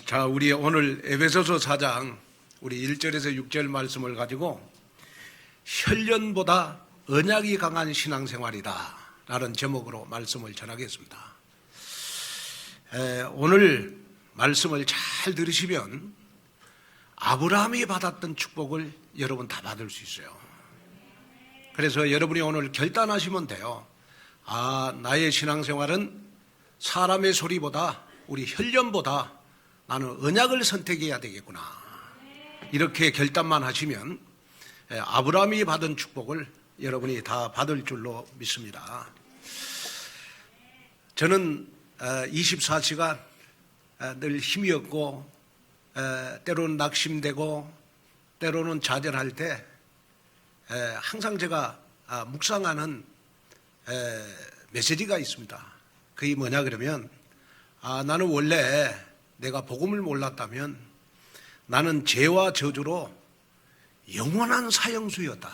자, 우리 오늘 에베소서 4장 우리 1절에서 6절 말씀을 가지고 혈련보다 언약이 강한 신앙생활이다 라는 제목으로 말씀을 전하겠습니다. 오늘 말씀을 잘 들으시면 아브라함이 받았던 축복을 여러분 다 받을 수 있어요. 그래서 여러분이 오늘 결단하시면 돼요. 나의 신앙생활은 사람의 소리보다 우리 혈련보다 나는 언약을 선택해야 되겠구나. 이렇게 결단만 하시면 아브라함이 받은 축복을 여러분이 다 받을 줄로 믿습니다. 저는 24시간 늘 힘이 없고 때로는 낙심되고 때로는 좌절할 때 항상 제가 묵상하는 메시지가 있습니다. 그게 뭐냐 그러면 나는 원래 내가 복음을 몰랐다면 나는 죄와 저주로 영원한 사형수였다.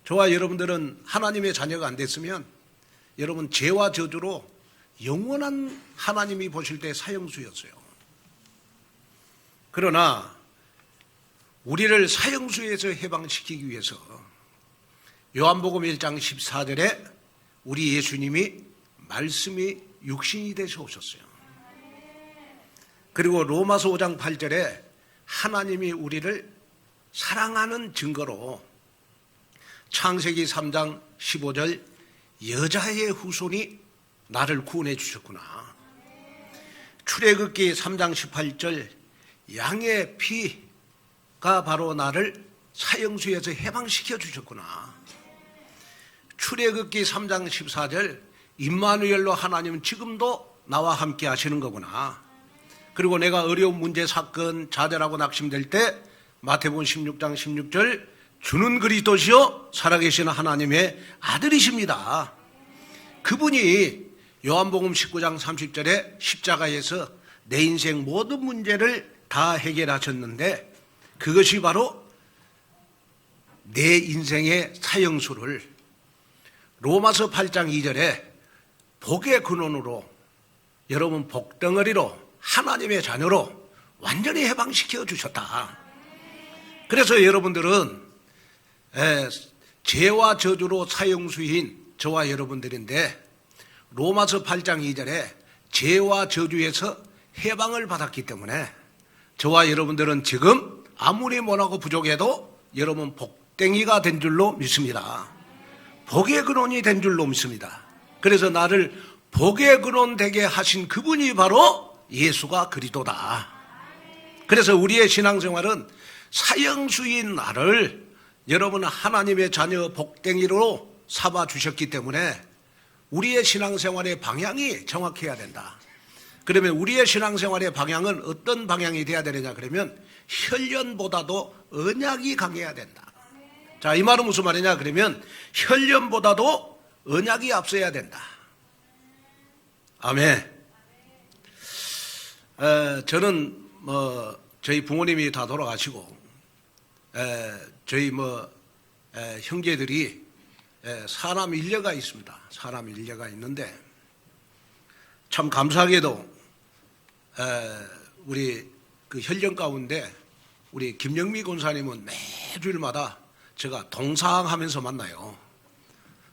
저와 여러분들은 하나님의 자녀가 안 됐으면 여러분 죄와 저주로 영원한 하나님이 보실 때 사형수였어요. 그러나 우리를 사형수에서 해방시키기 위해서 요한복음 1장 14절에 우리 예수님이 말씀이 육신이 되셔 오셨어요. 그리고 로마서 5장 8절에 하나님이 우리를 사랑하는 증거로 창세기 3장 15절 여자의 후손이 나를 구원해 주셨구나. 출애굽기 3장 18절 양의 피가 바로 나를 사형수에서 해방시켜 주셨구나. 출애굽기 3장 14절 임마누엘로 하나님은 지금도 나와 함께 하시는 거구나. 그리고 내가 어려운 문제, 사건, 좌절하고 낙심될 때 마태복음 16장 16절 주는 그리스도시요 살아계신 하나님의 아들이십니다. 그분이 요한복음 19장 30절에 십자가에서 내 인생 모든 문제를 다 해결하셨는데 그것이 바로 내 인생의 사형수를 로마서 8장 2절에 복의 근원으로 여러분 복덩어리로 하나님의 자녀로 완전히 해방시켜 주셨다. 그래서 여러분들은 죄와 저주로 사형수인 저와 여러분들인데 로마서 8장 2절에 죄와 저주에서 해방을 받았기 때문에 저와 여러분들은 지금 아무리 못하고 부족해도 여러분 복댕이가 된 줄로 믿습니다. 복의 근원이 된 줄로 믿습니다. 그래서 나를 복의 근원 되게 하신 그분이 바로 예수가 그리스도다. 그래서 우리의 신앙생활은 사형수인 나를 여러분 하나님의 자녀 복댕이로 삼아 주셨기 때문에 우리의 신앙생활의 방향이 정확해야 된다. 그러면 우리의 신앙생활의 방향은 어떤 방향이 돼야 되느냐 그러면 혈련보다도 언약이 강해야 된다. 자, 이 말은 무슨 말이냐 그러면 혈련보다도 언약이 앞서야 된다. 아멘. 저는 저희 부모님이 다 돌아가시고 저희 형제들이 사람 일녀가 있습니다. 사람 일녀가 있는데 참 감사하게도 우리 그 혈련 가운데 우리 김영미 권사님은 매주일마다 제가 동상하면서 만나요.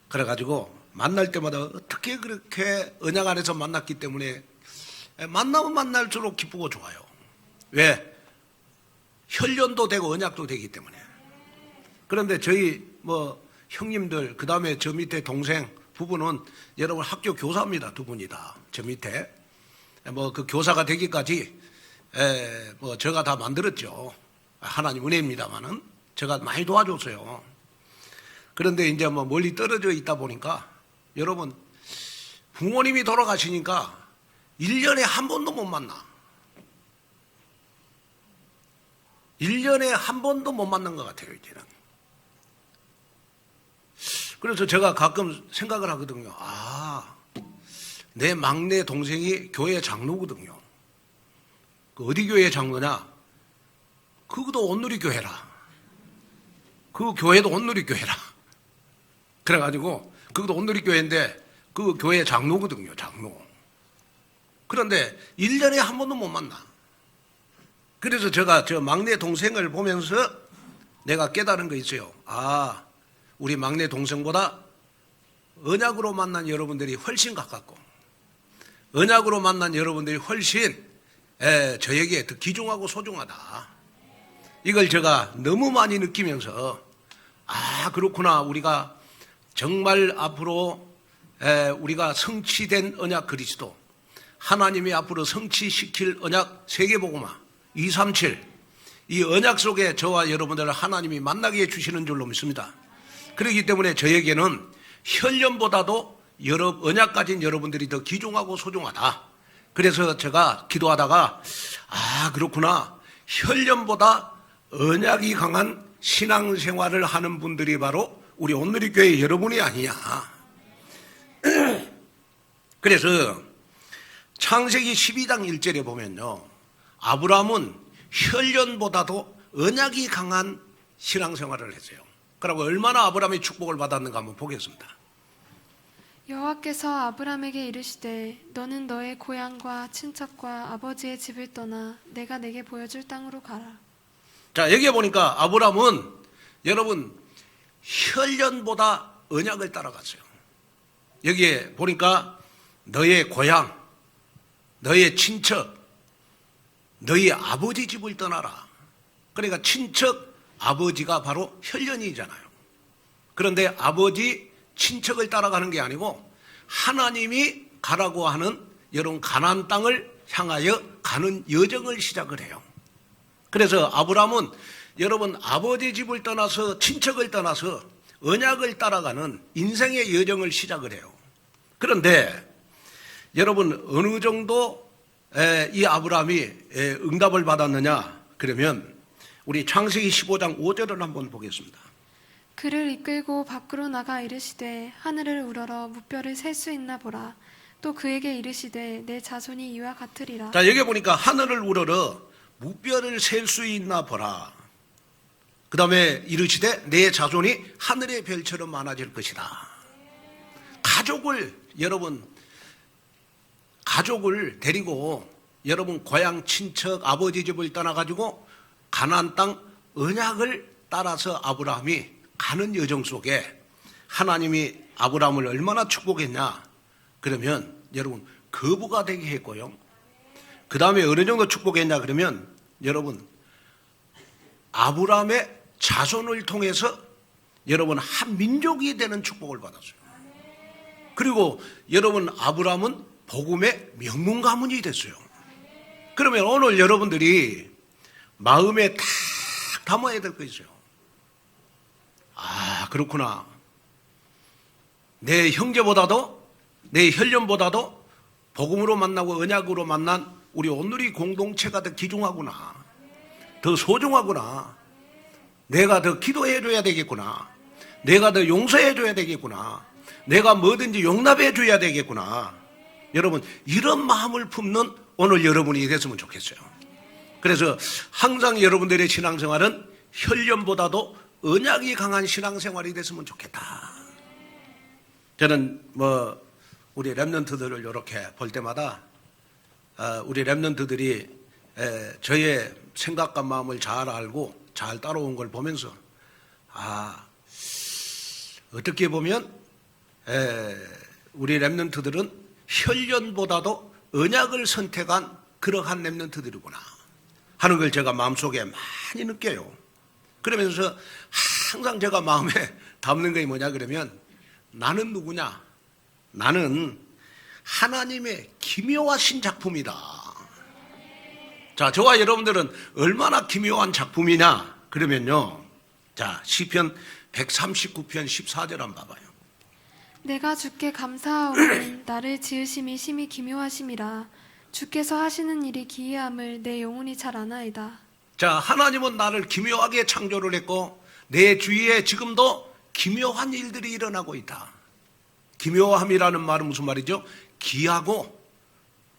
그래가지고 만날 때마다 어떻게 그렇게 언약 안에서 만났기 때문에 만나면 만날수록 기쁘고 좋아요. 왜? 혈련도 되고 언약도 되기 때문에. 그런데 저희 형님들 그 다음에 저 밑에 동생 부부는 여러분 학교 교사입니다. 두 분이 다 저 밑에 그 교사가 되기까지 제가 다 만들었죠. 하나님 은혜입니다만은 제가 많이 도와줬어요. 그런데 이제 멀리 떨어져 있다 보니까 여러분 부모님이 돌아가시니까 1년에 한 번도 못 만나. 1년에 한 번도 못 만난 것 같아요, 이제는. 그래서 제가 가끔 생각을 하거든요. 내 막내 동생이 교회 장로거든요. 그 어디 교회 장로냐? 그것도 온누리 교회라. 그 교회도 온누리 교회라. 그래가지고 그것도 온누리 교회인데 그 교회 장로거든요, 장로. 그런데 1년에 한 번도 못 만나. 그래서 제가 저 막내 동생을 보면서 내가 깨달은 거 있어요. 아, 우리 막내 동생보다 언약으로 만난 여러분들이 훨씬 가깝고 언약으로 만난 여러분들이 훨씬 저에게 더 귀중하고 소중하다. 이걸 제가 너무 많이 느끼면서 아, 그렇구나. 우리가 정말 앞으로 우리가 성취된 언약 그리스도, 하나님이 앞으로 성취시킬 언약 세계복음화 237, 이 언약 속에 저와 여러분들을 하나님이 만나게 해주시는 줄로 믿습니다. 그렇기 때문에 저에게는 혈련보다도 언약 가진 여러분들이 더 귀중하고 소중하다. 그래서 제가 기도하다가 아, 그렇구나. 혈련보다 언약이 강한 신앙생활을 하는 분들이 바로 우리 온누리 교회 여러분이 아니냐. 그래서 창세기 12장 1절에 보면요, 아브라함은 혈련보다도 언약이 강한 신앙생활을 했어요. 그리고 얼마나 아브라함이 축복을 받았는가 한번 보겠습니다. 여호와께서 아브라함에게 이르시되 너는 너의 고향과 친척과 아버지의 집을 떠나 내가 내게 보여줄 땅으로 가라. 자, 여기에 보니까 아브라함은 여러분 혈련보다 언약을 따라갔어요. 여기에 보니까 너의 고향, 너의 친척, 너희 아버지 집을 떠나라. 그러니까 친척, 아버지가 바로 혈련이잖아요. 그런데 아버지, 친척을 따라가는 게 아니고 하나님이 가라고 하는 여러분 가나안 땅을 향하여 가는 여정을 시작을 해요. 그래서 아브라함은 여러분 아버지 집을 떠나서 친척을 떠나서 언약을 따라가는 인생의 여정을 시작을 해요. 그런데 여러분 어느 정도 이 아브라함이 응답을 받았느냐? 그러면 우리 창세기 15장 5절을 한번 보겠습니다. 그를 이끌고 밖으로 나가 이르시되 하늘을 우러러 무뼈를 셀 수 있나 보라. 또 그에게 이르시되 내 자손이 이와 같으리라. 자, 여기 보니까 하늘을 우러러 무뼈를 셀 수 있나 보라. 그 다음에 이르시되 내 자손이 하늘의 별처럼 많아질 것이다. 가족을 데리고 여러분 고향 친척 아버지 집을 떠나가지고 가나안 땅 언약을 따라서 아브라함이 가는 여정 속에 하나님이 아브라함을 얼마나 축복했냐? 그러면 여러분 거부가 되게 했고요. 그 다음에 어느 정도 축복했냐? 그러면 여러분 아브라함의 자손을 통해서 여러분 한 민족이 되는 축복을 받았어요. 그리고 여러분 아브라함은 복음의 명문 가문이 됐어요. 그러면 오늘 여러분들이 마음에 딱 담아야 될 거 있어요. 아, 그렇구나. 내 형제보다도 내 혈련보다도 복음으로 만나고 언약으로 만난 우리 온누리 공동체가 더 귀중하구나. 더 소중하구나. 내가 더 기도해 줘야 되겠구나. 내가 더 용서해 줘야 되겠구나. 내가 뭐든지 용납해 줘야 되겠구나. 여러분 이런 마음을 품는 오늘 여러분이 됐으면 좋겠어요. 그래서 항상 여러분들의 신앙생활은 혈련보다도 언약이 강한 신앙생활이 됐으면 좋겠다. 저는 우리 렘넌트들을 이렇게 볼 때마다 우리 렘넌트들이 저의 생각과 마음을 잘 알고 잘 따라온 걸 보면서 어떻게 보면 우리 렘넌트들은 혈련보다도 언약을 선택한 그러한 렘넌트들이구나 하는 걸 제가 마음속에 많이 느껴요. 그러면서 항상 제가 마음에 담는 게 뭐냐 그러면 나는 누구냐? 나는 하나님의 기묘하신 작품이다. 자, 저와 여러분들은 얼마나 기묘한 작품이냐? 그러면요. 자, 시편 139편 14절 한번 봐봐요. 내가 주께 감사하오니 나를 지으심이 심히 기묘하심이라. 주께서 하시는 일이 기이함을 내 영혼이 잘 아나이다. 자, 하나님은 나를 기묘하게 창조를 했고 내 주위에 지금도 기묘한 일들이 일어나고 있다. 기묘함이라는 말은 무슨 말이죠? 기하고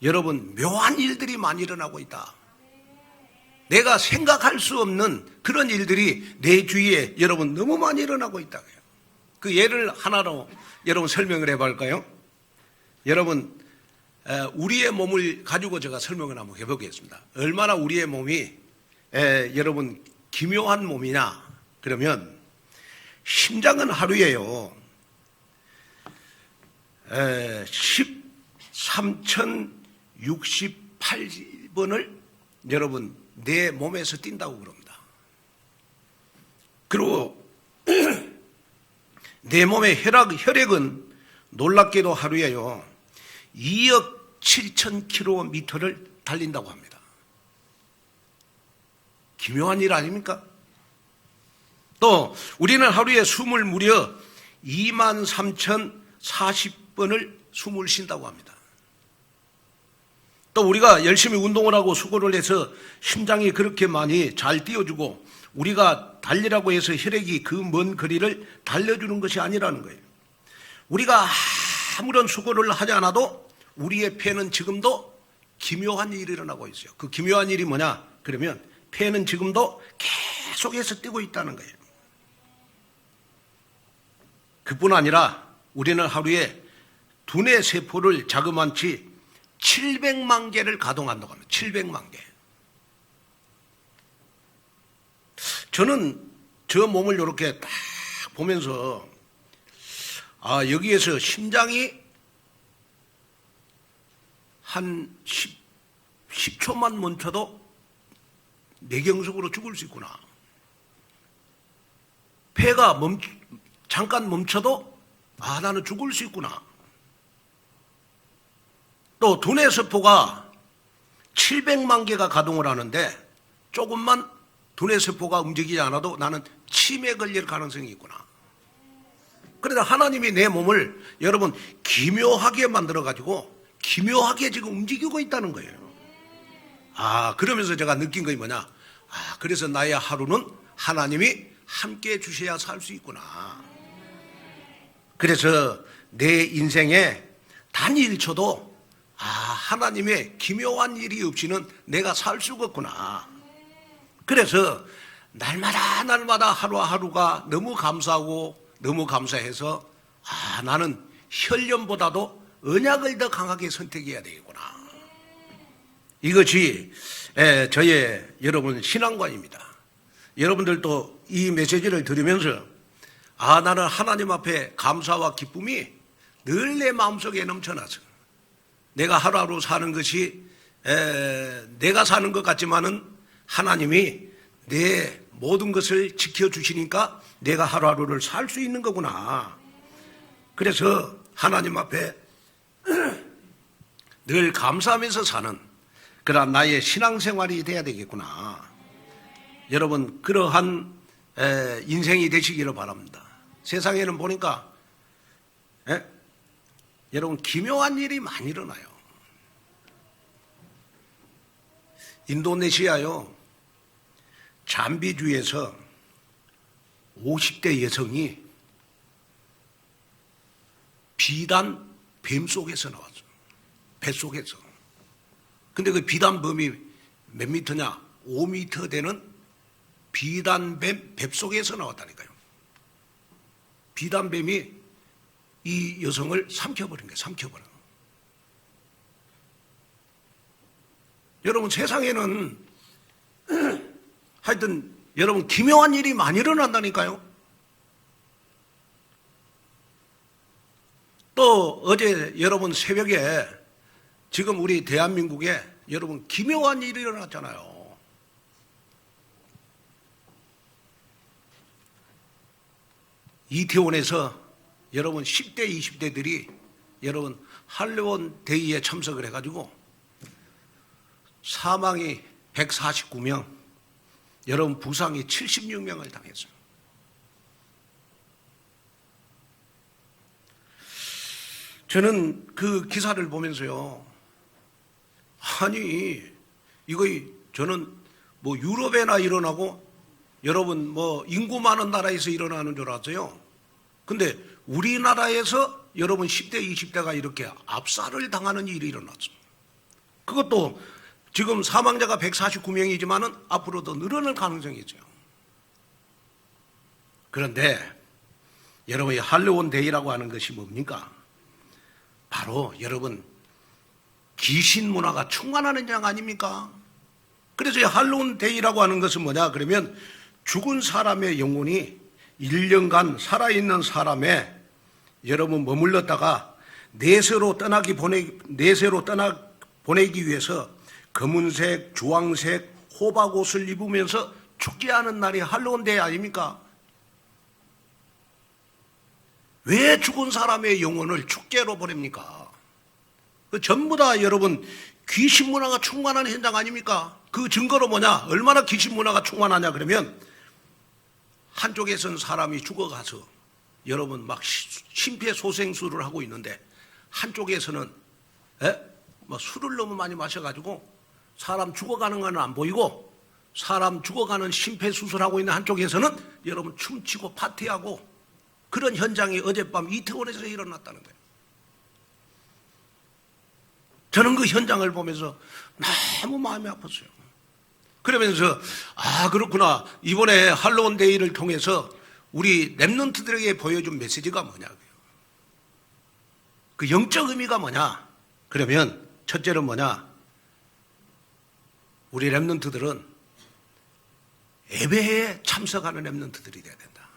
여러분 묘한 일들이 많이 일어나고 있다. 내가 생각할 수 없는 그런 일들이 내 주위에 여러분 너무 많이 일어나고 있다. 그 예를 하나로 여러분 설명을 해볼까요? 여러분 우리의 몸을 가지고 제가 설명을 한번 해보겠습니다. 얼마나 우리의 몸이 여러분 기묘한 몸이냐 그러면 심장은 하루에요 13,068번을 여러분 내 몸에서 뛴다고 그럽니다. 그리고 내 몸의 혈액은 놀랍게도 하루에요 2억 7천 킬로미터를 달린다고 합니다. 기묘한 일 아닙니까? 또 우리는 하루에 숨을 무려 23,040번을 숨을 쉰다고 합니다. 또 우리가 열심히 운동을 하고 수고를 해서 심장이 그렇게 많이 잘 뛰어주고 우리가 달리라고 해서 혈액이 그 먼 거리를 달려주는 것이 아니라는 거예요. 우리가 아무런 수고를 하지 않아도 우리의 폐는 지금도 기묘한 일이 일어나고 있어요. 그 기묘한 일이 뭐냐? 그러면 폐는 지금도 계속해서 뛰고 있다는 거예요. 그뿐 아니라 우리는 하루에 두뇌 세포를 자그만치 700만 개를 가동한다고 합니다. 700만 개. 저는 저 몸을 이렇게 딱 보면서 여기에서 심장이 한 10초만 멈춰도 뇌경색으로 죽을 수 있구나. 폐가 잠깐 멈춰도 나는 죽을 수 있구나. 또 두뇌 세포가 700만 개가 가동을 하는데 조금만 두뇌 세포가 움직이지 않아도 나는 치매에 걸릴 가능성이 있구나. 그러나 하나님이 내 몸을 여러분 기묘하게 만들어가지고 기묘하게 지금 움직이고 있다는 거예요. 그러면서 제가 느낀 것이 뭐냐. 그래서 나의 하루는 하나님이 함께 주셔야 살 수 있구나. 그래서 내 인생에 단 1초도 하나님의 기묘한 일이 없이는 내가 살 수가 없구나. 그래서 날마다 하루하루가 너무 감사하고 너무 감사해서 나는 혈련보다도 언약을 더 강하게 선택해야 되겠구나. 이것이 저의 여러분 신앙관입니다. 여러분들도 이 메시지를 들으면서 나는 하나님 앞에 감사와 기쁨이 늘 내 마음속에 넘쳐나서 내가 하루하루 사는 것이 내가 사는 것 같지만은 하나님이 내 모든 것을 지켜주시니까 내가 하루하루를 살 수 있는 거구나. 그래서 하나님 앞에 늘 감사하면서 사는 그런 나의 신앙생활이 돼야 되겠구나. 여러분 그러한 인생이 되시기를 바랍니다. 세상에는 보니까 여러분 기묘한 일이 많이 일어나요. 인도네시아요 잠비주에서 50대 여성이 비단 뱀 속에서 나왔어요. 뱃속에서. 근데 그 비단뱀이 몇 미터냐? 5미터 되는 비단뱀 뱃속에서 나왔다니까요. 비단뱀이 이 여성을 삼켜버린 거예요. 삼켜버린 거예요. 여러분 세상에는 하여튼 여러분 기묘한 일이 많이 일어난다니까요. 또 어제 여러분 새벽에 지금 우리 대한민국에 여러분 기묘한 일이 일어났잖아요. 이태원에서 여러분 10대 20대들이 여러분 할로윈 데이에 참석을 해가지고 사망이 149명 여러분 부상이 76명을 당했어요. 저는 그 기사를 보면서요, 아니 이거 저는 뭐 유럽에나 일어나고 여러분 뭐 인구 많은 나라에서 일어나는 줄 알았어요. 근데 우리나라에서 여러분 10대 20대가 이렇게 압살을 당하는 일이 일어났어요. 그것도 지금 사망자가 149명이지만은 앞으로 더 늘어날 가능성이 있어요. 그런데 여러분이 할로윈 데이라고 하는 것이 뭡니까? 바로 여러분 귀신 문화가 충만한 현장 아닙니까? 그래서 이 할로윈 데이라고 하는 것은 뭐냐 그러면 죽은 사람의 영혼이 1년간 살아있는 사람의 여러분 머물렀다가 내세로 보내기 위해서 검은색, 주황색, 호박 옷을 입으면서 축제하는 날이 할로윈 데이 아닙니까? 왜 죽은 사람의 영혼을 축제로 보냅니까? 전부 다 여러분 귀신 문화가 충만한 현장 아닙니까? 그 증거로 뭐냐? 얼마나 귀신 문화가 충만하냐 그러면 한쪽에서는 사람이 죽어가서 여러분 막 심폐소생술을 하고 있는데 한쪽에서는 뭐 술을 너무 많이 마셔가지고 사람 죽어가는 건 안 보이고 사람 죽어가는 심폐수술하고 있는 한쪽에서는 여러분 춤추고 파티하고 그런 현장이 어젯밤 이태원에서 일어났다는 거예요. 저는 그 현장을 보면서 너무 마음이 아팠어요. 그러면서 그렇구나. 이번에 할로윈 데이를 통해서 우리 렘넌트들에게 보여준 메시지가 뭐냐고요. 그 영적 의미가 뭐냐. 그러면 첫째는 뭐냐. 우리 렘넌트들은 예배에 참석하는 렘넌트들이 돼야 된다.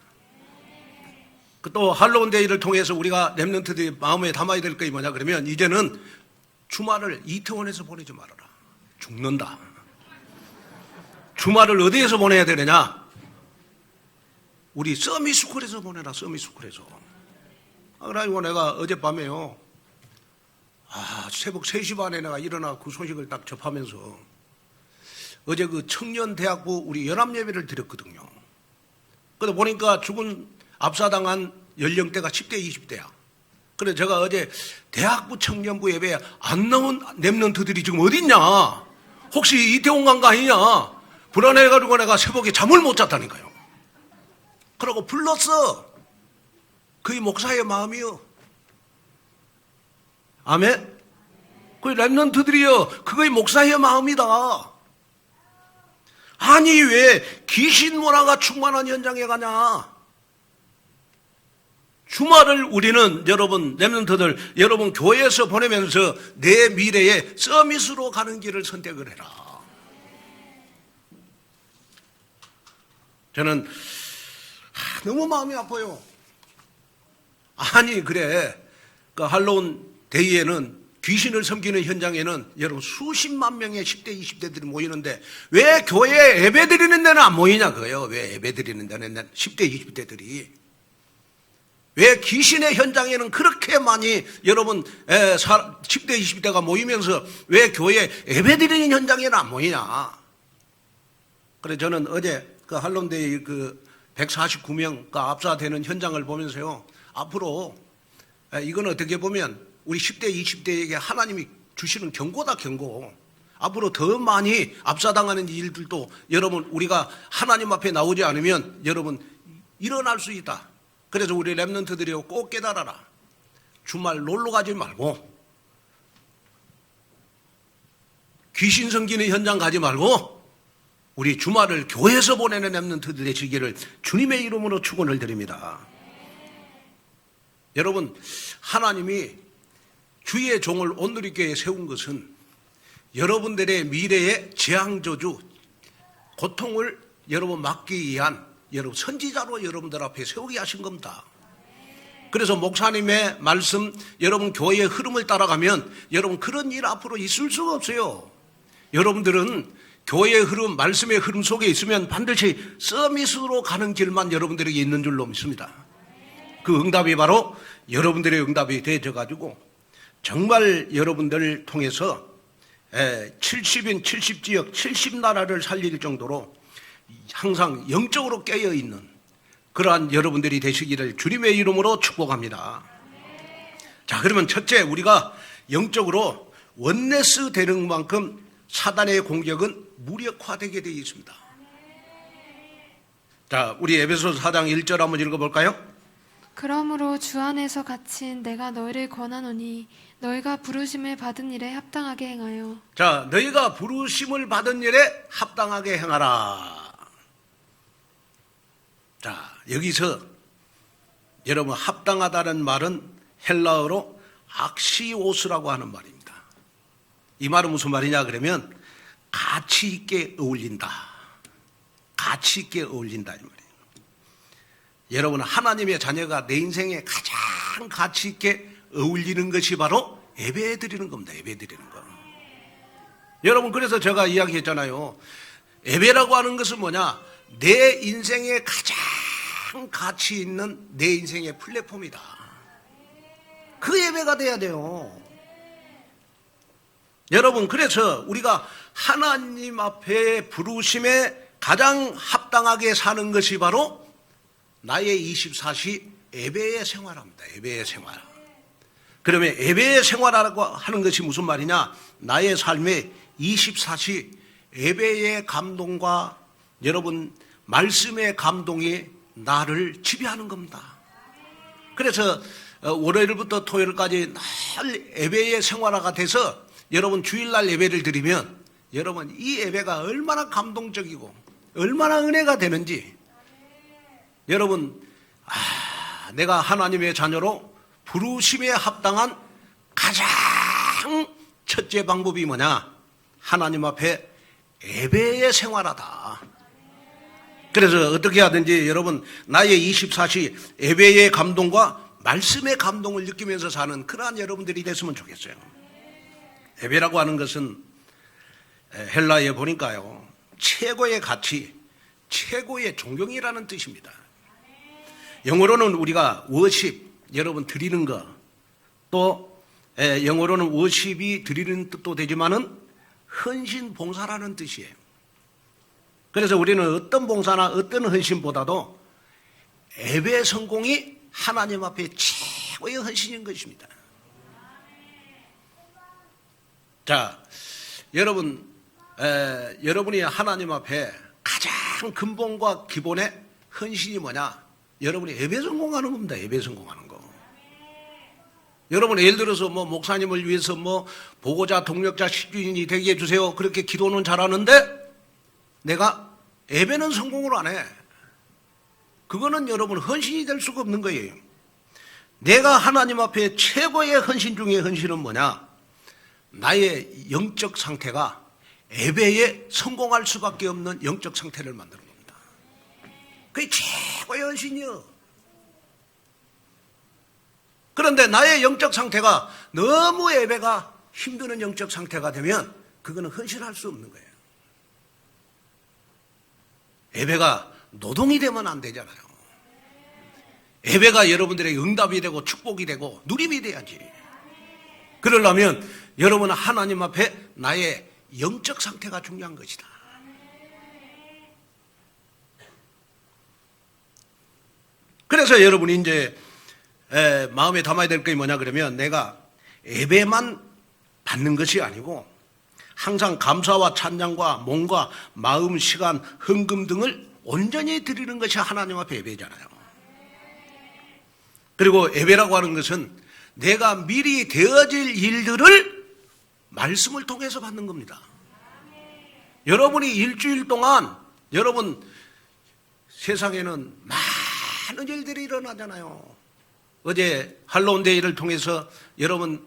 또 할로윈 데이를 통해서 우리가 렘넌트들이 마음에 담아야 될 것이 뭐냐 그러면 이제는 주말을 이태원에서 보내지 말아라. 죽는다. 주말을 어디에서 보내야 되느냐? 우리 서미스쿨에서 보내라. 서미스쿨에서. 그래가지고 내가 어젯밤에요. 새벽 3시 반에 내가 일어나 그 소식을 딱 접하면서 어제 그 청년대학부 우리 연합예배를 드렸거든요. 그러다 보니까 죽은 압사당한 연령대가 10대, 20대야. 그래서 제가 어제 대학부 청년부 예배에 안 나온 렘넌트들이 지금 어디 있냐? 혹시 이태원 간 거 아니냐? 불안해가지고 내가 새벽에 잠을 못 잤다니까요. 그러고 불렀어. 그의 목사의 마음이요. 아멘? 그 렘넌트들이요. 그의 목사의 마음이다. 아니 왜 귀신 문화가 충만한 현장에 가냐? 주말을 우리는 여러분 렘넌트들 여러분 교회에서 보내면서 내 미래에 서밋으로 가는 길을 선택을 해라. 저는 너무 마음이 아파요. 아니 그래 그 할로윈 데이에는 귀신을 섬기는 현장에는 여러분 수십만 명의 10대 20대들이 모이는데 왜 교회에 예배 드리는 데는 안 모이냐 그거예요. 왜 예배 드리는 데는 10대 20대들이 왜 귀신의 현장에는 그렇게 많이 여러분 10대 20대가 모이면서 왜 교회 예배 드리는 현장에는 안 모이냐. 그래 저는 어제 그 할로윈데이 그 149명가 압사되는 현장을 보면서요. 앞으로 이건 어떻게 보면 우리 10대 20대에게 하나님이 주시는 경고다 경고. 앞으로 더 많이 압사당하는 일들도 여러분 우리가 하나님 앞에 나오지 않으면 여러분 일어날 수 있다. 그래서 우리 렘넌트들이 꼭 깨달아라. 주말 놀러 가지 말고 귀신 섬기는 현장 가지 말고 우리 주말을 교회에서 보내는 렘넌트들 되시기를 주님의 이름으로 축원을 드립니다. 여러분 하나님이 주의 종을 온누리교회에 세운 것은 여러분들의 미래의 재앙저주 고통을 여러분 막기 위한 여러분 선지자로 여러분들 앞에 세우게 하신 겁니다. 그래서 목사님의 말씀 여러분 교회의 흐름을 따라가면 여러분 그런 일 앞으로 있을 수가 없어요. 여러분들은 교회의 흐름 말씀의 흐름 속에 있으면 반드시 서밋으로 가는 길만 여러분들에게 있는 줄로 믿습니다. 그 응답이 바로 여러분들의 응답이 되어져 가지고 정말 여러분들을 통해서 70인 70지역 70나라를 살릴 정도로 항상 영적으로 깨어있는 그러한 여러분들이 되시기를 주님의 이름으로 축복합니다. 자, 그러면 첫째 우리가 영적으로 원네스 되는 만큼 사단의 공격은 무력화되게 되어 있습니다. 자, 우리 에베소서 4장 1절 한번 읽어볼까요? 그러므로 주 안에서 갇힌 내가 너희를 권하노니 너희가 부르심을 받은 일에 합당하게 행하여. 자, 너희가 부르심을 받은 일에 합당하게 행하라. 자, 여기서 여러분 합당하다는 말은 헬라어로 악시오스라고 하는 말입니다. 이 말은 무슨 말이냐 그러면 가치 있게 어울린다. 가치 있게 어울린다 이 말이에요. 여러분, 하나님의 자녀가 내 인생에 가장 가치 있게 어울리는 것이 바로 예배 드리는 겁니다. 예배 드리는 거. 여러분, 그래서 제가 이야기했잖아요. 예배라고 하는 것은 뭐냐? 내 인생에 가장 가치 있는 내 인생의 플랫폼이다. 그 예배가 돼야 돼요. 여러분, 그래서 우리가 하나님 앞에 부르심에 가장 합당하게 사는 것이 바로 나의 24시 예배의 생활입니다. 예배의 생활. 그러면 예배의 생활이라고 하는 것이 무슨 말이냐? 나의 삶에 24시 예배의 감동과 여러분 말씀의 감동이 나를 지배하는 겁니다. 그래서 월요일부터 토요일까지 날 예배의 생활화가 돼서 여러분 주일날 예배를 드리면 여러분 이 예배가 얼마나 감동적이고 얼마나 은혜가 되는지 여러분 내가 하나님의 자녀로 부르심에 합당한 가장 첫째 방법이 뭐냐? 하나님 앞에 예배의 생활하다. 그래서 어떻게 하든지 여러분 나의 24시 예배의 감동과 말씀의 감동을 느끼면서 사는 그러한 여러분들이 됐으면 좋겠어요. 예배라고 하는 것은 헬라어에 보니까요 최고의 가치, 최고의 존경이라는 뜻입니다. 영어로는 우리가 워십, 여러분 드리는 거, 또 영어로는 워십이 드리는 뜻도 되지만은 헌신 봉사라는 뜻이에요. 그래서 우리는 어떤 봉사나 어떤 헌신보다도 예배 성공이 하나님 앞에 최고의 헌신인 것입니다. 자, 여러분이 하나님 앞에 가장 근본과 기본의 헌신이 뭐냐? 여러분이 예배 성공하는 겁니다. 예배 성공하는 거. 여러분 예를 들어서 목사님을 위해서 보고자 동력자 10주인이 되게 해주세요. 그렇게 기도는 잘하는데 내가 예배는 성공을 안 해. 그거는 여러분 헌신이 될 수가 없는 거예요. 내가 하나님 앞에 최고의 헌신 중의 헌신은 뭐냐? 나의 영적 상태가 예배에 성공할 수밖에 없는 영적 상태를 만드는 겁니다. 그게 최고의 헌신이요. 그런데 나의 영적 상태가 너무 예배가 힘드는 영적 상태가 되면 그거는 헌신할 수 없는 거예요. 예배가 노동이 되면 안 되잖아요. 예배가 여러분들의 응답이 되고 축복이 되고 누림이 돼야지. 그러려면 여러분은 하나님 앞에 나의 영적 상태가 중요한 것이다. 그래서 여러분이 이제 마음에 담아야 될 게 뭐냐 그러면 내가 예배만 받는 것이 아니고 항상 감사와 찬양과 몸과 마음, 시간, 헌금 등을 온전히 드리는 것이 하나님 앞에 예배잖아요. 그리고 예배라고 하는 것은 내가 미리 되어질 일들을 말씀을 통해서 받는 겁니다. 여러분이 일주일 동안 여러분 세상에는 많은 일들이 일어나잖아요. 어제 할로윈데이를 통해서 여러분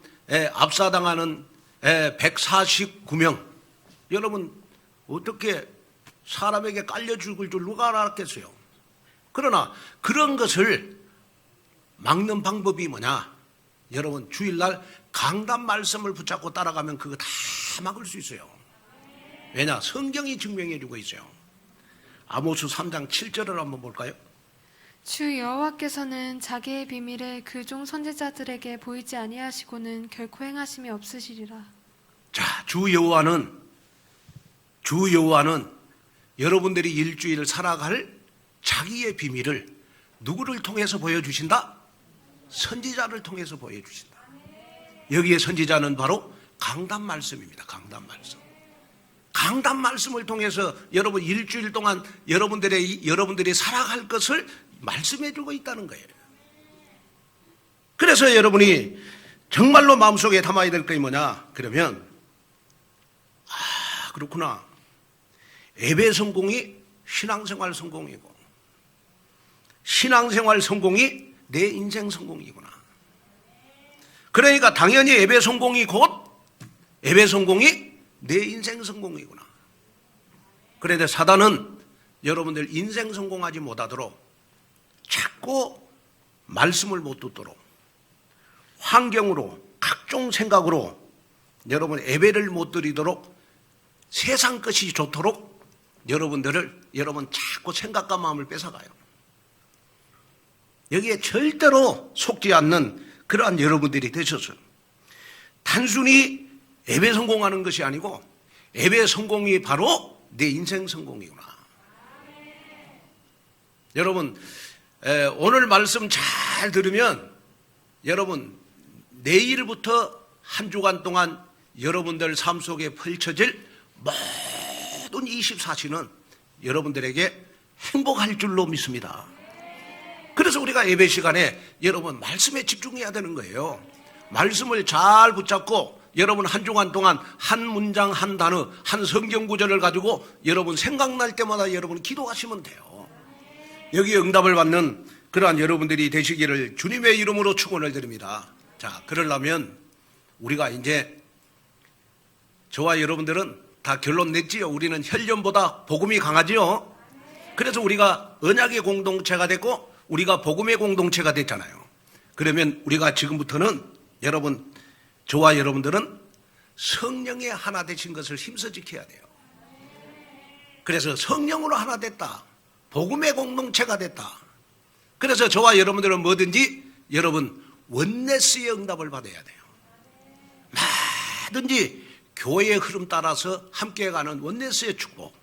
압사당하는 149명 여러분 어떻게 사람에게 깔려 죽을 줄 누가 알았겠어요. 그러나 그런 것을 막는 방법이 뭐냐? 여러분 주일날 강단 말씀을 붙잡고 따라가면 그거 다 막을 수 있어요. 왜냐? 성경이 증명해 주고 있어요. 아모스 3장 7절을 한번 볼까요? 주 여호와께서는 자기의 비밀을 그종 선지자들에게 보이지 아니하시고는 결코 행하심이 없으시리라. 자, 주 여호와는 여러분들이 일주일을 살아갈 자기의 비밀을 누구를 통해서 보여주신다? 선지자를 통해서 보여주신다. 여기에 선지자는 바로 강단 말씀입니다. 강단 말씀. 강단 말씀을 통해서 여러분 일주일 동안 여러분들이 살아갈 것을 말씀해 주고 있다는 거예요. 그래서 여러분이 정말로 마음속에 담아야 될 게 뭐냐? 그러면 그렇구나. 예배 성공이 신앙생활 성공이고 신앙생활 성공이 내 인생 성공이구나. 그러니까 당연히 예배 성공이 곧 예배 성공이 내 인생 성공이구나. 그런데 사단은 여러분들 인생 성공하지 못하도록 자꾸 말씀을 못 듣도록 환경으로 각종 생각으로 여러분 예배를 못 드리도록 세상 것이 좋도록 여러분 자꾸 생각과 마음을 뺏어가요. 여기에 절대로 속지 않는 그러한 여러분들이 되셔서 단순히 예배 성공하는 것이 아니고 예배 성공이 바로 내 인생 성공이구나. 여러분 오늘 말씀 잘 들으면 여러분 내일부터 한 주간 동안 여러분들 삶 속에 펼쳐질 모든 24시는 여러분들에게 행복할 줄로 믿습니다. 그래서 우리가 예배 시간에 여러분 말씀에 집중해야 되는 거예요. 말씀을 잘 붙잡고 여러분 한 주간 동안 한 문장 한 단어 한 성경 구절을 가지고 여러분 생각날 때마다 여러분 기도하시면 돼요. 여기에 응답을 받는 그러한 여러분들이 되시기를 주님의 이름으로 축원을 드립니다. 자, 그러려면 우리가 이제 저와 여러분들은 다 결론 냈지요. 우리는 혈련보다 복음이 강하지요. 그래서 우리가 언약의 공동체가 됐고 우리가 복음의 공동체가 됐잖아요. 그러면 우리가 지금부터는 여러분 저와 여러분들은 성령의 하나 되신 것을 힘써 지켜야 돼요. 그래서 성령으로 하나 됐다. 복음의 공동체가 됐다. 그래서 저와 여러분들은 뭐든지 여러분 원네스의 응답을 받아야 돼요. 뭐든지 교회의 흐름 따라서 함께 가는 원네스의 축복.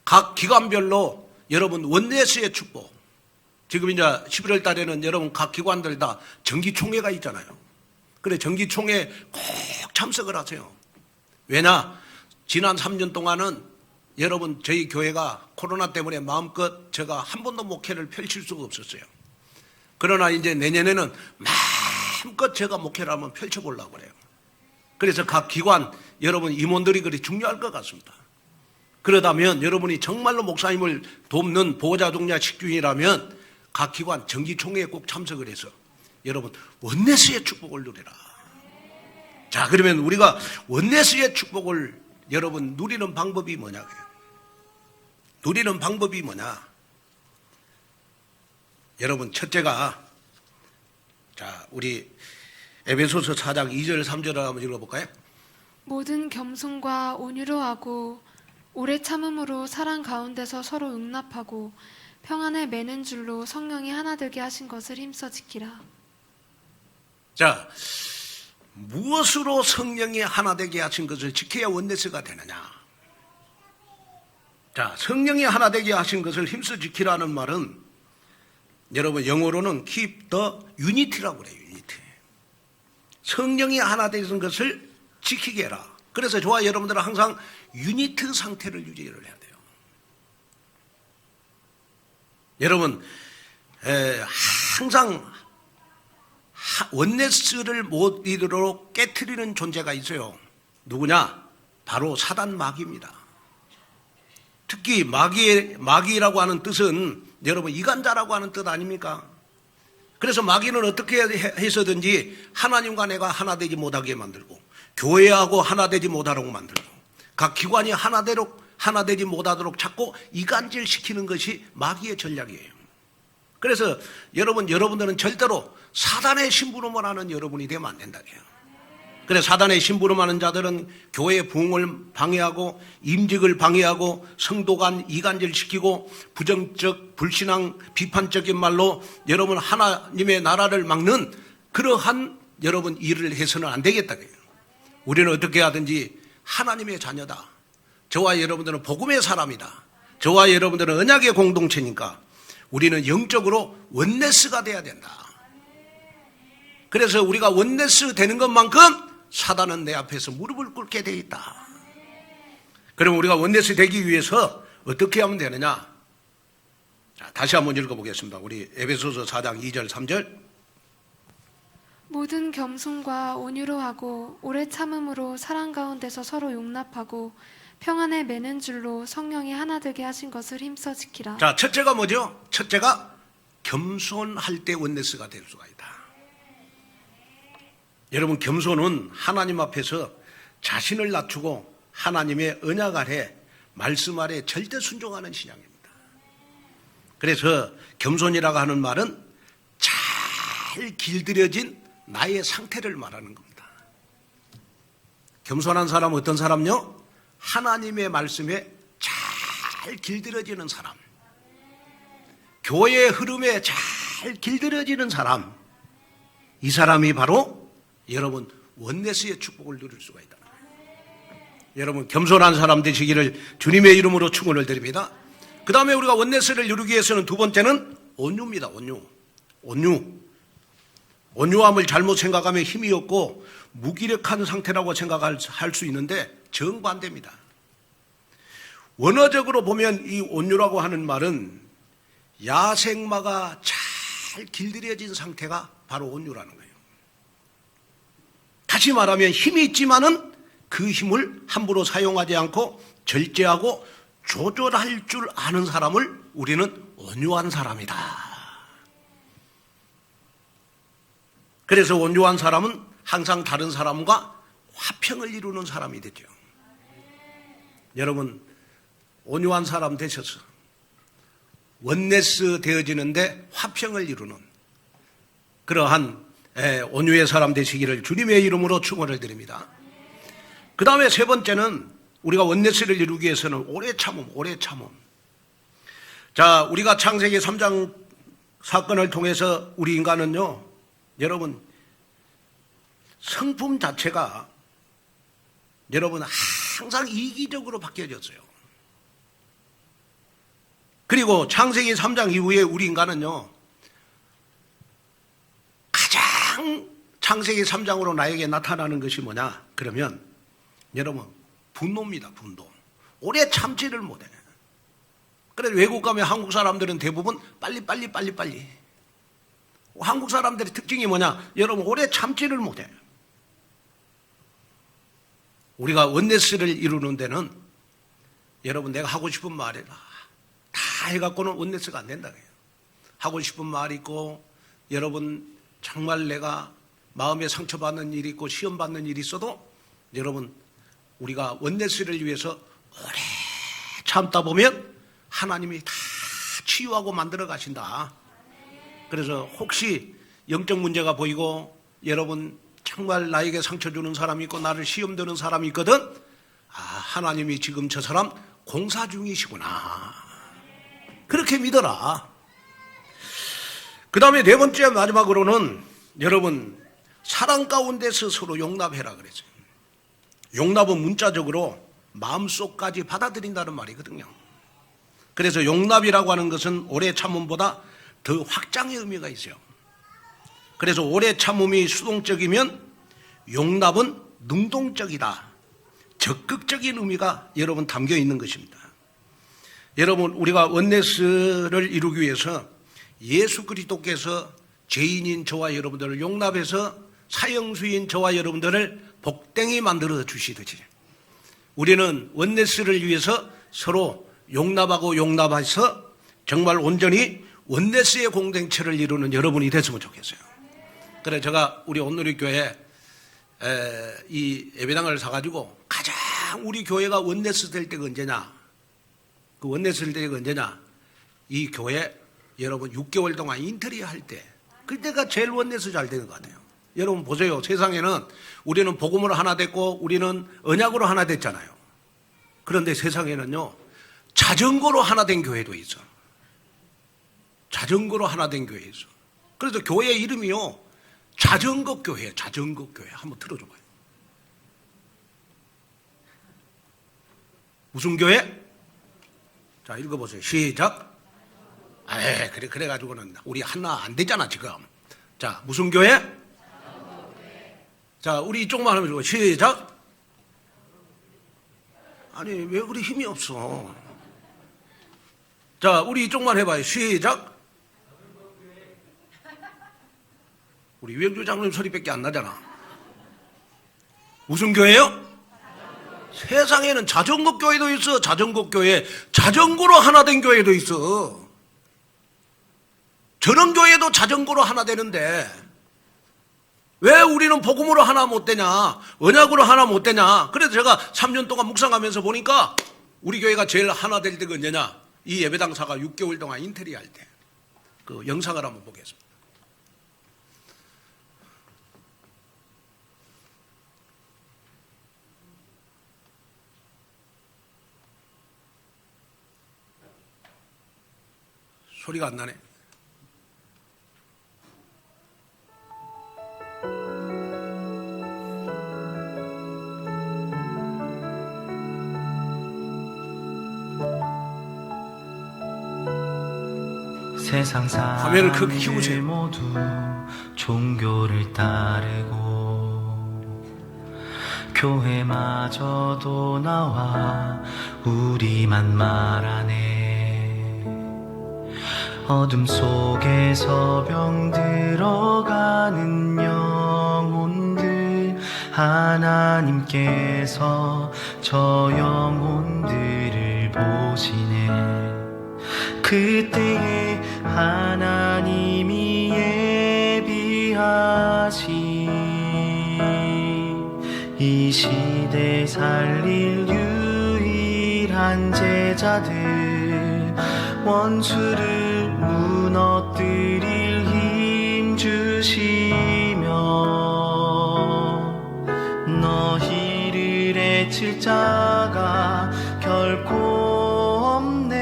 각 기관별로 여러분 원네스의 축복. 지금 이제 11월 달에는 여러분 각 기관들 다 정기총회가 있잖아요. 그래 정기총회 꼭 참석을 하세요. 왜냐? 지난 3년 동안은 여러분 저희 교회가 코로나 때문에 마음껏 제가 한 번도 목회를 펼칠 수가 없었어요. 그러나 이제 내년에는 마음껏 제가 목회를 한번 펼쳐보려고 그래요. 그래서 각 기관 여러분 임원들이 그리 중요할 것 같습니다. 그러다면 여러분이 정말로 목사님을 돕는 보호자 동료 식주인이라면 각 기관 정기총회에 꼭 참석을 해서 여러분 원네스의 축복을 누리라. 자, 그러면 우리가 원네스의 축복을 여러분 누리는 방법이 뭐냐고요? 누리는 방법이 뭐냐? 여러분 첫째가 자 우리 에베소서 4장 2절 3절을 한번 읽어볼까요? 모든 겸손과 온유로 하고 오래 참음으로 사랑 가운데서 서로 용납하고 평안에 매는 줄로 성령이 하나 되게 하신 것을 힘써 지키라. 자, 무엇으로 성령이 하나 되게 하신 것을 지켜야 원네스가 되느냐? 자, 성령이 하나 되게 하신 것을 힘써 지키라는 말은 여러분 영어로는 keep the unity라고 그래요. unity. 성령이 하나 되신 것을 지키게 해라. 그래서 저와 여러분들은 항상 유니트 상태를 유지를 해야 돼요. 여러분 항상 원네스를 못 이루도록 깨트리는 존재가 있어요. 누구냐? 바로 사단 마귀입니다. 특히 마귀라고 하는 뜻은 여러분 이간자라고 하는 뜻 아닙니까? 그래서 마귀는 어떻게 해서든지 하나님과 내가 하나 되지 못하게 만들고 교회하고 하나 되지 못하도록 만들고 각 기관이 하나 되지 못하도록 자꾸 이간질시키는 것이 마귀의 전략이에요. 그래서 여러분들은 절대로 사단의 심부름을 하는 여러분이 되면 안 된다고요. 그래서 사단의 심부름하는 자들은 교회의 부흥을 방해하고 임직을 방해하고 성도 간 이간질시키고 부정적 불신앙 비판적인 말로 여러분 하나님의 나라를 막는 그러한 여러분 일을 해서는 안 되겠다고요. 우리는 어떻게 하든지 하나님의 자녀다. 저와 여러분들은 복음의 사람이다. 저와 여러분들은 언약의 공동체니까 우리는 영적으로 원네스가 돼야 된다. 그래서 우리가 원네스 되는 것만큼 사단은 내 앞에서 무릎을 꿇게 돼 있다. 그럼 우리가 원네스 되기 위해서 어떻게 하면 되느냐? 자, 다시 한번 읽어보겠습니다. 우리 에베소서 4장 2절 3절. 모든 겸손과 온유로 하고 오래 참음으로 사랑 가운데서 서로 용납하고 평안에 매는 줄로 성령이 하나 되게 하신 것을 힘써 지키라. 자, 첫째가 뭐죠? 첫째가 겸손할 때 원네스가 될 수가 있다. 여러분 겸손은 하나님 앞에서 자신을 낮추고 하나님의 언약 아래 말씀 아래 절대 순종하는 신앙입니다. 그래서 겸손이라고 하는 말은 잘 길들여진 나의 상태를 말하는 겁니다. 겸손한 사람은 어떤 사람요? 하나님의 말씀에 잘 길들여지는 사람, 교회의 흐름에 잘 길들여지는 사람, 이 사람이 바로 여러분 원네스의 축복을 누릴 수가 있다. 여러분 겸손한 사람 되시기를 주님의 이름으로 축원을 드립니다. 그 다음에 우리가 원네스를 이루기 위해서는 두 번째는 온유입니다. 온유함을 잘못 생각하면 힘이 없고 무기력한 상태라고 생각할 수 있는데 정반대입니다. 원어적으로 보면 이 온유라고 하는 말은 야생마가 잘 길들여진 상태가 바로 온유라는 거예요. 다시 말하면 힘이 있지만은 그 힘을 함부로 사용하지 않고 절제하고 조절할 줄 아는 사람을 우리는 온유한 사람이다. 그래서 온유한 사람은 항상 다른 사람과 화평을 이루는 사람이 되죠. 여러분 온유한 사람 되셔서 원네스 되어지는데 화평을 이루는 그러한 온유의 사람 되시기를 주님의 이름으로 축원을 드립니다. 그 다음에 세 번째는 우리가 원네스를 이루기 위해서는 오래 참음. 자, 우리가 창세기 3장 사건을 통해서 우리 인간은요, 여러분, 성품 자체가 여러분 항상 이기적으로 바뀌어졌어요. 그리고 창세기 3장 이후에 우리 인간은요, 가장 창세기 3장으로 나에게 나타나는 것이 뭐냐? 그러면 여러분, 분노입니다, 분노. 오래 참지를 못해. 그래서 외국 가면 한국 사람들은 대부분 빨리. 한국 사람들의 특징이 뭐냐? 여러분, 오래 참지를 못해. 우리가 원네스를 이루는 데는 여러분, 내가 하고 싶은 말이다. 다 해갖고는 원네스가 안 된다. 하고 싶은 말이 있고, 여러분, 정말 내가 마음에 상처받는 일이 있고, 시험받는 일이 있어도 여러분, 우리가 원네스를 위해서 오래 참다 보면 하나님이 다 치유하고 만들어 가신다. 그래서 혹시 영적 문제가 보이고 여러분 정말 나에게 상처 주는 사람이 있고 나를 시험 드는 사람이 있거든. 아, 하나님이 지금 저 사람 공사 중이시구나. 그렇게 믿어라. 그 다음에 네 번째 마지막으로는 여러분 사랑 가운데서 서로 용납해라 그랬어요. 용납은 문자적으로 마음속까지 받아들인다는 말이거든요. 그래서 용납이라고 하는 것은 오래 참음보다 더 확장의 의미가 있어요. 그래서 오래 참음이 수동적이면 용납은 능동적이다. 적극적인 의미가 여러분 담겨 있는 것입니다. 여러분 우리가 원네스를 이루기 위해서 예수 그리스도께서 죄인인 저와 여러분들을 용납해서 사형수인 저와 여러분들을 복댕이 만들어 주시듯이 우리는 원네스를 위해서 서로 용납해서 정말 온전히 원네스의 공동체를 이루는 여러분이 됐으면 좋겠어요. 그래 제가 우리 온누리교회 이 예배당을 사가지고 가장 우리 교회가 원네스 될 때가 언제냐? 그 원네스 될 때가 언제냐? 이 교회 여러분 6개월 동안 인터리 할 때 그때가 제일 원네스 잘 되는 것 같아요. 여러분 보세요. 세상에는 우리는 복음으로 하나 됐고 우리는 언약으로 하나 됐잖아요. 그런데 세상에는요. 자전거로 하나 된 교회도 있어. 자전거로 하나 된 교회 있어. 그래서 교회 이름이요. 자전거 교회. 한번 들어줘봐요. 무슨 교회? 자, 읽어보세요. 시작. 그래가지고는 우리 하나 안 되잖아, 지금. 자, 무슨 교회? 자, 우리 이쪽만 하면 좋아. 시작. 아니, 왜 그리 힘이 없어? 자, 우리 이쪽만 해봐요. 시작. 우리 유영주 장로님 소리밖에 안 나잖아. 무슨 교회요? 세상에는 자전거 교회도 있어. 자전거 교회. 자전거로 하나 된 교회도 있어. 저런 교회도 자전거로 하나 되는데 왜 우리는 복음으로 하나 못 되냐? 언약으로 하나 못 되냐? 그래서 제가 3년 동안 묵상하면서 보니까 우리 교회가 제일 하나 될 때가 언제냐? 이 예배당사가 6개월 동안 인테리어 할 때. 그 영상을 한번 보겠습니다. 소리가 안 나네. 세상 화면을 크게 키우세요. 사람들 모두 종교를 따르고 교회마저도 나와 우리만 말하네. 어둠 속에서 병들어가는 영혼들, 하나님께서 저 영혼들을 보시네. 그때에 하나님이 예비하신 이 시대 살릴 유일한 제자들, 원수를 무너뜨릴 힘 주시며 너희를 해칠 자가 결코 없네.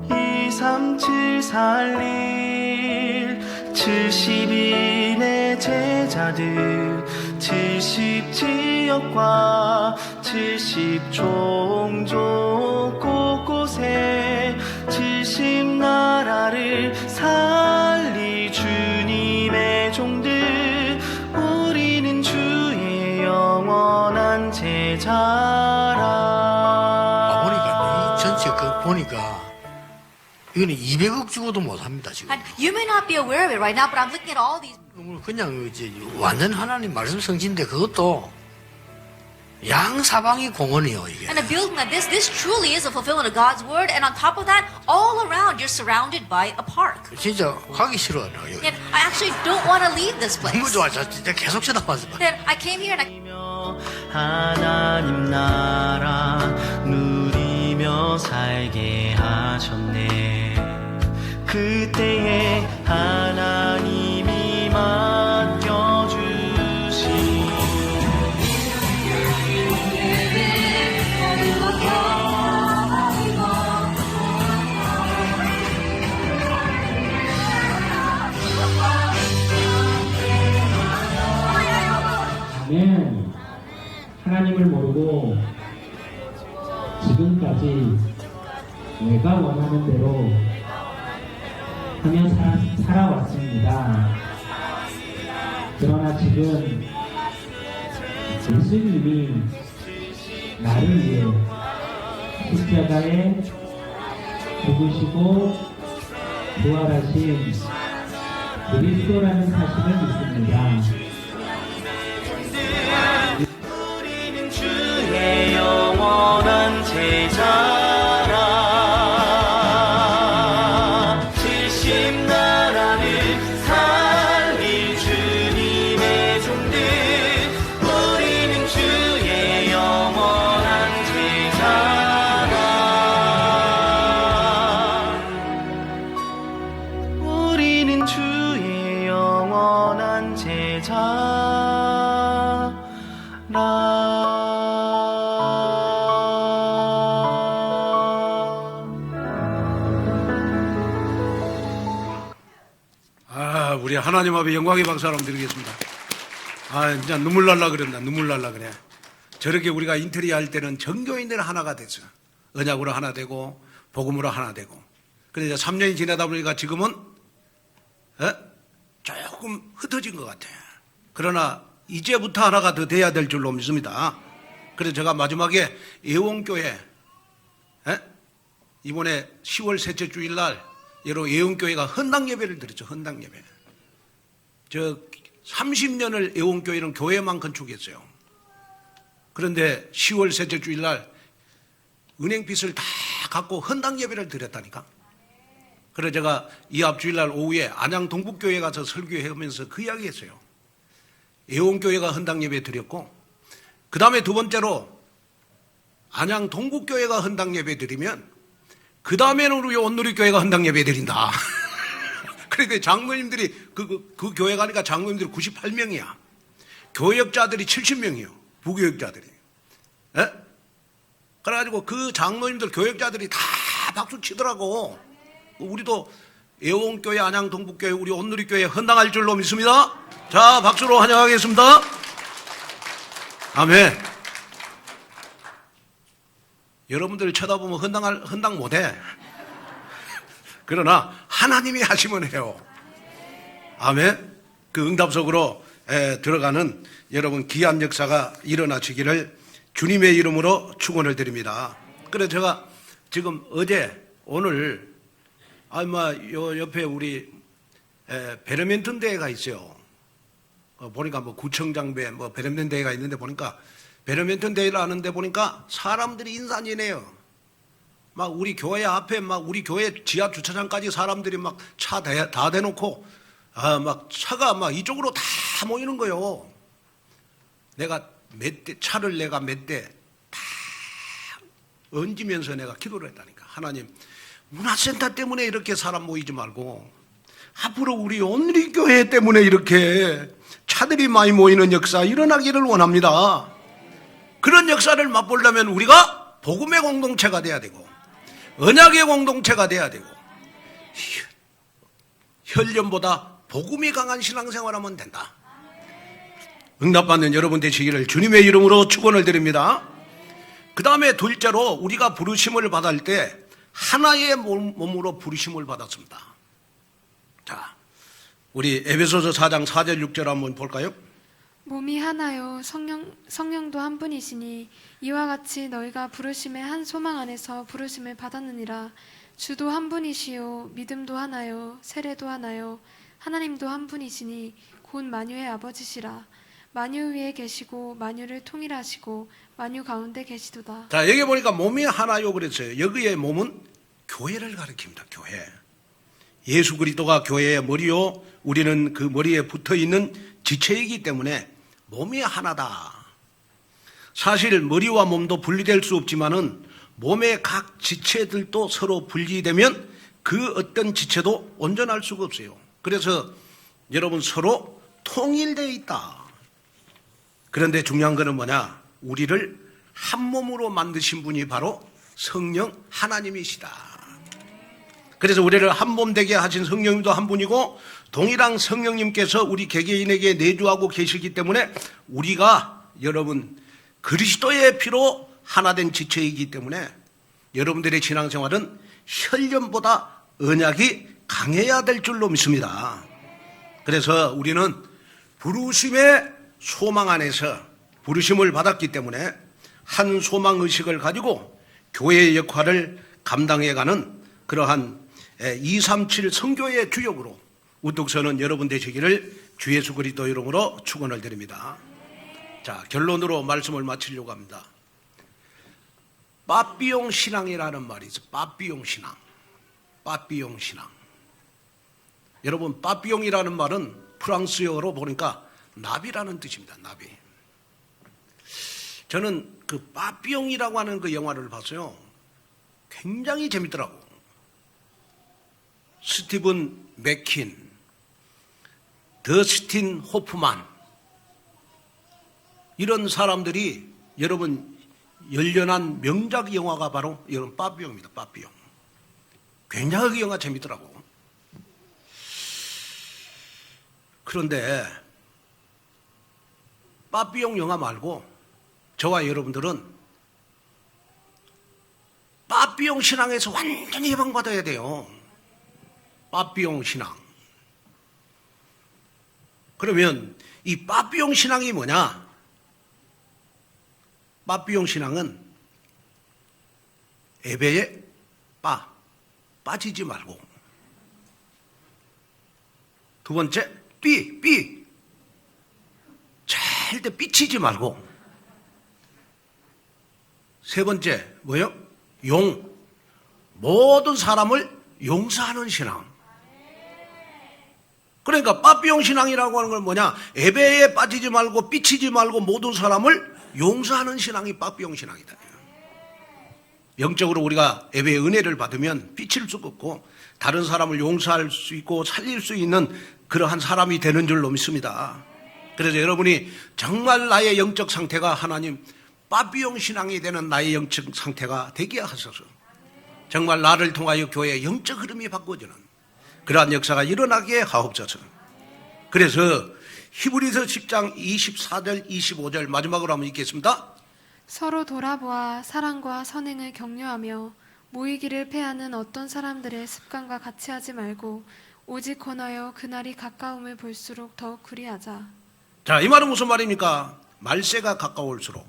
237 살릴 70인의 제자들, 70지역과 70종족 곳곳에 70나라를 살릴 주님의 종들, 우리는 주의 영원한 제자라. 보니까 이 전체 보니까 이거는 200억 주고도 못합니다 지금. And you may not be aware of it right now, but I'm looking at all these. 그냥 이제 완전 하나님 말씀 성지인데 그것도 양사방이 공원이요 이게. And a building like this truly is a fulfillment of God's word. And on top of that, all around you're surrounded by a park. 진짜 가기 싫어요 여기. And I actually don't want to leave this place. 너무 좋아. 저 진짜 계속 쳐다봤어. Then I came here and I. 하나님 나라 누리며 살게 하셨네. 그때에 하나님이 맡겨주신 나는 하나님을 모르고 지금까지 내가 원하는 대로 하며 살아왔습니다. 그러나 지금 예수님이 나를 위해 십자가에 죽으시고 부활하신 그리스도라는 사실을 믿습니다. 우리는 주의 영원한 제자라. 70나라를 살릴 주님의 종들, 우리는 주의 영원한 제자라. 우리는 주의 영원한 제자라. 우리 하나님 앞에 영광의 박수 한번 드리겠습니다. 진짜 눈물 날라 그랬나, 눈물 날라 그래. 저렇게 우리가 인테리어 할 때는 전교인들 하나가 됐어. 언약으로 하나 되고, 복음으로 하나 되고. 그런데 이제 3년이 지나다 보니까 지금은, 조금 흩어진 것 같아. 그러나, 이제부터 하나가 더 돼야 될 줄로 믿습니다. 그래서 제가 마지막에 예원교회, 이번에 10월 셋째 주일날, 여러 예원교회가 헌당 예배를 드렸죠, 헌당 예배. 30년을 예원교회는 교회만 건축했어요. 그런데 10월 셋째 주일날 은행빚을 다 갚고 헌당 예배를 드렸다니까. 그래서 제가 이 앞주일날 오후에 안양 동북교회 가서 설교하면서 그 이야기 했어요. 애원교회가 헌당 예배 드렸고, 그 다음에 두 번째로 안양 동북교회가 헌당 예배 드리면, 그 다음에는 우리 온누리교회가 헌당 예배 드린다. 그러니까 장로님들이, 그 교회 가니까 장로님들이 98명이야. 교역자들이 70명이요. 부교역자들이. 예? 그래가지고 그 장로님들 교역자들이 다 박수 치더라고. 우리도 애원교회, 안양 동북교회, 우리 온누리교회 헌당할 줄로 믿습니다. 자, 박수로 환영하겠습니다. 아멘. 여러분들 쳐다보면 헌당 못해. 그러나 하나님이 하시면 해요. 아멘. 그 응답 속으로 들어가는 여러분 귀한 역사가 일어나시기를 주님의 이름으로 축원을 드립니다. 그래서 제가 지금 어제 오늘 요 옆에 우리 배드민턴 대회가 있어요. 보니까 뭐 구청장배 뭐 배드민턴 대회가 있는데 보니까 배드민턴 대회를 하는데 보니까 사람들이 인산이네요. 막 우리 교회 앞에 막 우리 교회 지하 주차장까지 사람들이 막 차 다 대놓고 막 차가 막 이쪽으로 다 모이는 거요. 내가 차를 내가 몇 대 다 얹으면서 내가 기도를 했다니까. 하나님, 문화센터 때문에 이렇게 사람 모이지 말고 앞으로 우리 온누리교회 때문에 이렇게 차들이 많이 모이는 역사 일어나기를 원합니다. 그런 역사를 맛보려면 우리가 복음의 공동체가 돼야 되고 언약의 공동체가 돼야 되고 혈련보다 복음이 강한 신앙생활하면 된다. 응답받는 여러분 되시기를 주님의 이름으로 축원을 드립니다. 그 다음에 둘째로 우리가 부르심을 받을 때 하나의 몸으로 부르심을 받았습니다. 자, 우리 에베소서 4장 4절 6절 한번 볼까요? 몸이 하나요 성령도 한 분이시니 이와 같이 너희가 부르심의 한 소망 안에서 부르심을 받았느니라. 주도 한 분이시요 믿음도 하나요 세례도 하나요 하나님도 한 분이시니 곧 만유의 아버지시라. 만유 위에 계시고 만유를 통일하시고 만유 가운데 계시도다. 자, 여기 보니까 몸이 하나요 그랬어요. 여기의 몸은 교회를 가리킵니다. 교회. 예수 그리스도가 교회의 머리요, 우리는 그 머리에 붙어있는 지체이기 때문에 몸이 하나다. 사실 머리와 몸도 분리될 수 없지만은 몸의 각 지체들도 서로 분리되면 그 어떤 지체도 온전할 수가 없어요. 그래서 여러분 서로 통일되어 있다. 그런데 중요한 것은 뭐냐? 우리를 한 몸으로 만드신 분이 바로 성령 하나님이시다. 그래서 우리를 한 몸 되게 하신 성령님도 한 분이고 동일한 성령님께서 우리 개개인에게 내주하고 계시기 때문에 우리가 여러분 그리스도의 피로 하나 된 지체이기 때문에 여러분들의 신앙생활은 혈련보다 언약이 강해야 될 줄로 믿습니다. 그래서 우리는 부르심의 소망 안에서 부르심을 받았기 때문에 한 소망의식을 가지고 교회의 역할을 감당해가는 그러한 237 선교의 주역으로 우뚝 서는 여러분 되시기를 주 예수 그리스도 이름으로 축원을 드립니다. 자, 결론으로 말씀을 마치려고 합니다. 빠삐용 신앙이라는 말이 있어요. 빠삐용 신앙. 빠삐용 신앙. 여러분, 빠삐용이라는 말은 프랑스어로 보니까 나비라는 뜻입니다. 나비. 저는 그 빠삐용이라고 하는 그 영화를 봤어요. 굉장히 재밌더라고. 스티븐 맥킨, 더스틴 호프만 이런 사람들이 여러분 열연한 명작 영화가 바로 이런 빠삐용입니다. 빠삐용. 굉장히 그 영화 재밌더라고. 그런데 빠삐용 영화 말고 저와 여러분들은 빠삐용 신앙에서 완전히 해방받아야 돼요. 빠삐용 신앙. 그러면 이 빠삐용 신앙이 뭐냐? 빠삐용 신앙은 에베에 빠지지 말고, 두 번째 절대 삐치지 말고, 세 번째 뭐요? 모든 사람을 용서하는 신앙. 그러니까 빠삐용 신앙이라고 하는 건 뭐냐? 예배에 빠지지 말고 삐치지 말고 모든 사람을 용서하는 신앙이 빠삐용 신앙이다. 영적으로 우리가 예배의 은혜를 받으면 삐칠 수 없고 다른 사람을 용서할 수 있고 살릴 수 있는 그러한 사람이 되는 줄로 믿습니다. 그래서 여러분이 정말 나의 영적 상태가 하나님 빠삐용 신앙이 되는 나의 영적 상태가 되게 하소서. 정말 나를 통하여 교회의 영적 흐름이 바꿔지는 그러한 역사가 일어나게 하옵소서. 그래서 히브리서 10장 24절 25절 마지막으로 한번 읽겠습니다. 서로 돌아보아 사랑과 선행을 격려하며 모이기를 패하는 어떤 사람들의 습관과 같이 하지 말고 오직 권하여 그날이 가까움을 볼수록 더욱 그리하자. 자, 이 말은 무슨 말입니까? 말세가 가까울수록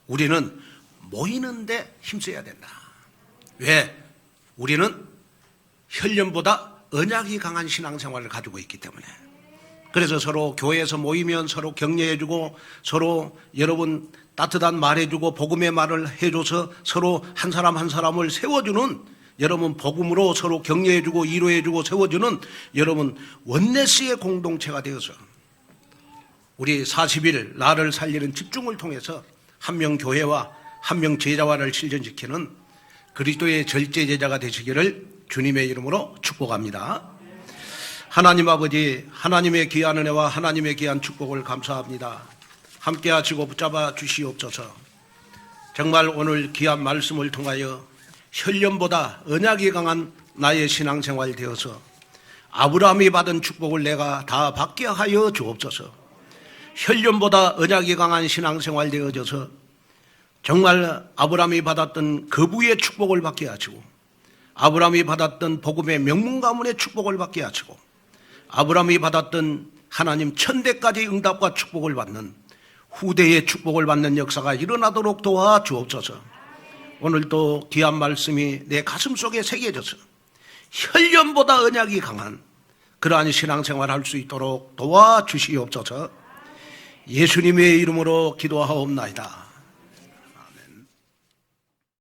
우리는 모이는데 힘써야 된다. 왜? 우리는 혈련보다 언약이 강한 신앙생활을 가지고 있기 때문에. 그래서 서로 교회에서 모이면 서로 격려해주고 서로 여러분 따뜻한 말해주고 복음의 말을 해줘서 서로 한 사람 한 사람을 세워주는 여러분 복음으로 서로 격려해주고 위로해주고 세워주는 여러분 원네스의 공동체가 되어서 우리 40일 나를 살리는 집중을 통해서 한 명 교회와 한 명 제자화를 실현시키는 그리스도의 절제 제자가 되시기를 주님의 이름으로 축복합니다. 하나님 아버지, 하나님의 귀한 은혜와 하나님의 귀한 축복을 감사합니다. 함께 하시고 붙잡아 주시옵소서. 정말 오늘 귀한 말씀을 통하여 혈련보다 언약이 강한 나의 신앙생활 되어서 아브라함이 받은 축복을 내가 다 받게 하여 주옵소서. 혈련보다 언약이 강한 신앙생활 되어져서 정말 아브라함이 받았던 거부의 축복을 받게 하시고 아브라함이 받았던 복음의 명문 가문의 축복을 받게 하시고 아브라함이 받았던 하나님 천대까지 응답과 축복을 받는 후대의 축복을 받는 역사가 일어나도록 도와 주옵소서. 오늘도 귀한 말씀이 내 가슴 속에 새겨져서 혈련보다 언약이 강한 그러한 신앙생활을 할 수 있도록 도와 주시옵소서. 예수님의 이름으로 기도하옵나이다.